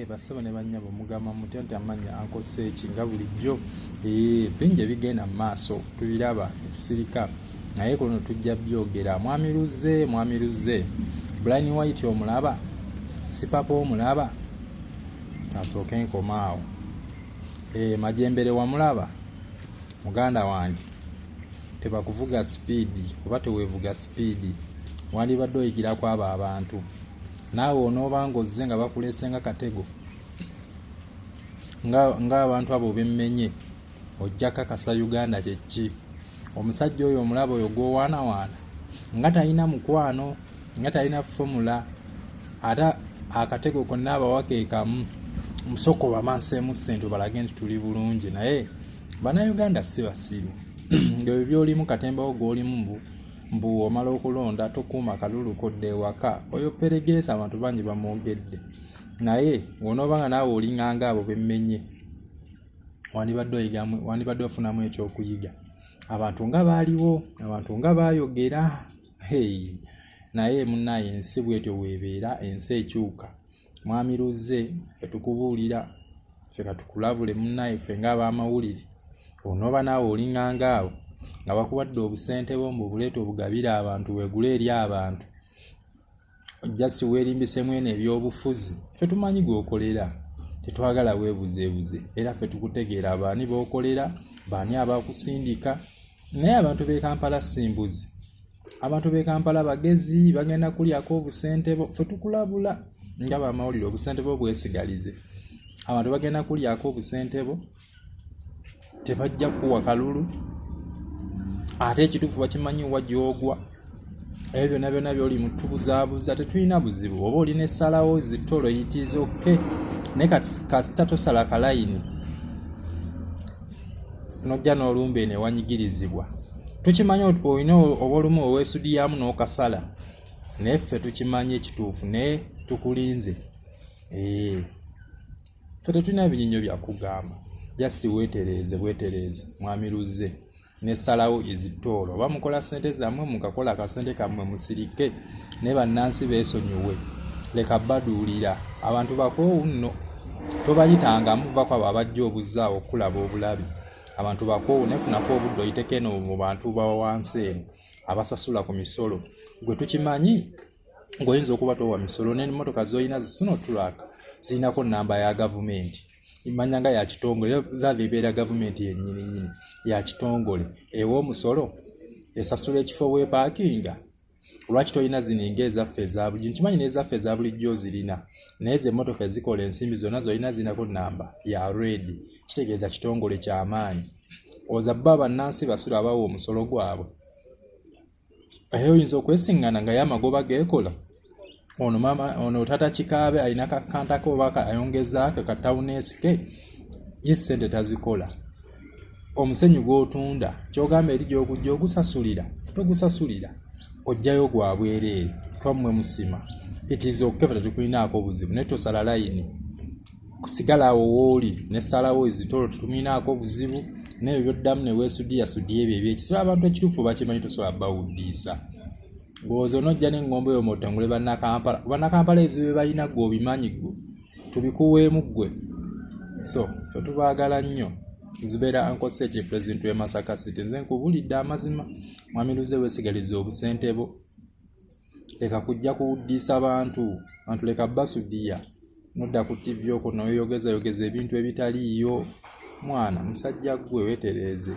Basaba ne bannyabo mugamba mutya nti amannya ankose eki nga bulijjo bingi ebigenda mu maaso tubiraba tusirika naye kuno tujja byogera. Mwami Luzze Brian White omulaba, Sipapa omulaba, asooke nkomaawo. Majembere wamulaba muganda wange, tebakuvuga sipiidi oba teweevuga sipiidi, wandibadde oyigirako abo abantu. Naawe onooba ng'ozze nga bakuleese nga katego ng'abantu abo bemmenye, ojja kakasa Uganda kye ki? Omusajja oyo omulaba oyo gw'owaanawaana nga talina mukwano, nga talina fomula, ate akatego konna abawakeekamu musoko bamanseemu ssente balage nti tuli bulungi. Naye bannayuganda si basiru. Ebyo byolimu katembawo gw'olimu mbu omala okulonda tokuuma kalulu kodde ewaka, oyo peregeesa abantu bangi bamwogedde. Naye onooba nga naawe olinganga abo bemmenye, wandibadde ofunamu ekyokuyiga. Abantu nga baaliwo, abantu nga baayogera. Naye munnaye ensi bwetyo weebeera, ensi ekyuka. Mwami Luzze etukubuulira ffe katukulabule munnaye, ffe ng'abamawulire. Onooba naawe olinganga abo nga bakuwadde obusente bombo buleeta obugabira abantu weegule eri abantu, ojja si weerimbisemu eno ebyobufuzi. Ffe tumanyi gw'okolera, tetwagala weebuzeebuze, era ffe tukutegeera baani b'okolera, baani abakusindika. Naye abantu b'e Kampala simbuzi, abantu b'e Kampala bagezi, bagenda kulyako obusente bo. Ffe tukulabula nga bamawulire, obusente bo bwesigalize. Abantu bagenda kulyako obusente bo, tebajja kuwa kalulu, ate ekituufu bakimanyi wa gy'ogwa. Ebyo byonna by'oli mutubuzaabuza, tetulina buzibu. Oba olina essalawo zitolo yitiza okke, naye kasita tosala kalayini nojja n'olumba eno ewanyigirizibwa. Tukimanyi olina oba olumu oweesudiyamu n'okasala, naye ffe tukimanyi ekituufu, naye tukulinze. Ffe tetulina binyinyo bya kugamba, just bwetereeze Mwami Luzze, n'essalawo ezittoolo. Oba mukola ssente zammwe, mukakola akasente kammwe musirike, ne bannansi beesonyiwe. Leka baduulira abantu bakoowu nno, tobayitanga muva kwabo abajja obuzzaawo okulaba obulabi. Abantu bakoowu, nefunako obudde oyiteko eno mu bantu bawansi eno abasasula ku misolo. Gwe tukimanyi ng'oyinza okuba towa misolo, n'emmotoka z'olina zisinotulaka zirinako nnamba ya gavumenti. Imanya nga ya kitongole, ebeera gavumenti yennyini ya kitongole. Ewa omusolo esasula ekifo weepaakinga. Lwaki tolina zininga ezaffe eza bulijjo? Nkimanyi n'ezaffe eza bulijjo zirina, naye ze emmotoka ezikola ensimbi zonna zolina zirinako nnamba ya red, kitegeeza kitongole ky'amaanyi. Oza bba bannansi basiru abawa omusolo gwabwe. Oyinza okwesiŋŋana nga y'amagoba geekola. Ono tata Kikaabe alina kakantako oba ayongezaako ka tawuneesike, ye ssente tazikola. Omusenyu gw'otunda ky'ogamba eri gy'okujja ogusasulira, togusasulira, ojjayo gwa bwereere, twammwe musima. Itiza okukefa tetukulinaako obuzibu, naye tosala layini. Kusigala awo wooli n'essalawo ezitolo tetuminaako buzibu, naye byoddamu ne weesudiyasudya ebyo ebyekisiro. Abantu ekituufu bakimanyi, tosobola bawuddiisa. Gw'oza onojja n'eŋŋombo yo motengule bannakampala. Bannakampala ezo bye balina gwe obimanyi gwe, tubikuweemu gwe. So ffe tubaagala nnyo. Nzibeera ankose eki pulezidenti w'e Masaka City. Nze nkubulidde amazima. Mwami Luzze weesigalize obusente bo. Leka kujja kuwuddiisa bantu leka basudiya. Nodda ku TV okwo n'oyogeza ebintu ebitaliiyo. Mwana musajja gwe weetereeze.